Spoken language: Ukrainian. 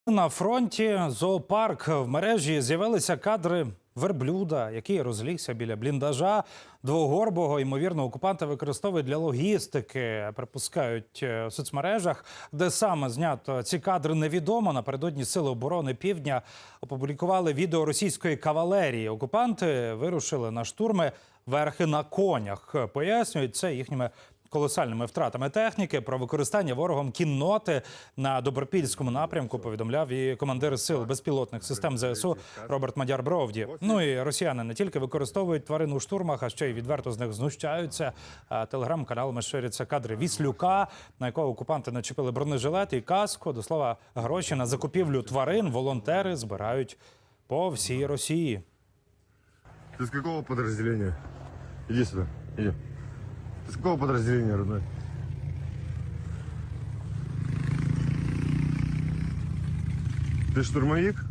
На фронті зоопарк. В мережі з'явилися кадри верблюда, який розлігся біля бліндажа двогорбого. Ймовірно, окупанти використовують для логістики, припускають в соцмережах. Де саме знято ці кадри, невідомо. Напередодні Сили оборони Півдня опублікували відео російської кавалерії. Окупанти вирушили на штурми верхи на конях. Пояснюють це їхніми колосальними втратами техніки. Про використання ворогом кінноти на Добропільському напрямку повідомляв і командир сил безпілотних систем ЗСУ Роберт Мадяр-Бровді. Ну і росіяни не тільки використовують тварин у штурмах, а ще й відверто з них знущаються. Телеграм-каналами ширяться кадри Віслюка, на якого окупанти начепили бронежилет і каску. До слова, гроші на закупівлю тварин волонтери збирають по всій Росії. Ты с какого подразделения? Иди сюда, иди. Ты с какого подразделения, родной? Ты штурмовик?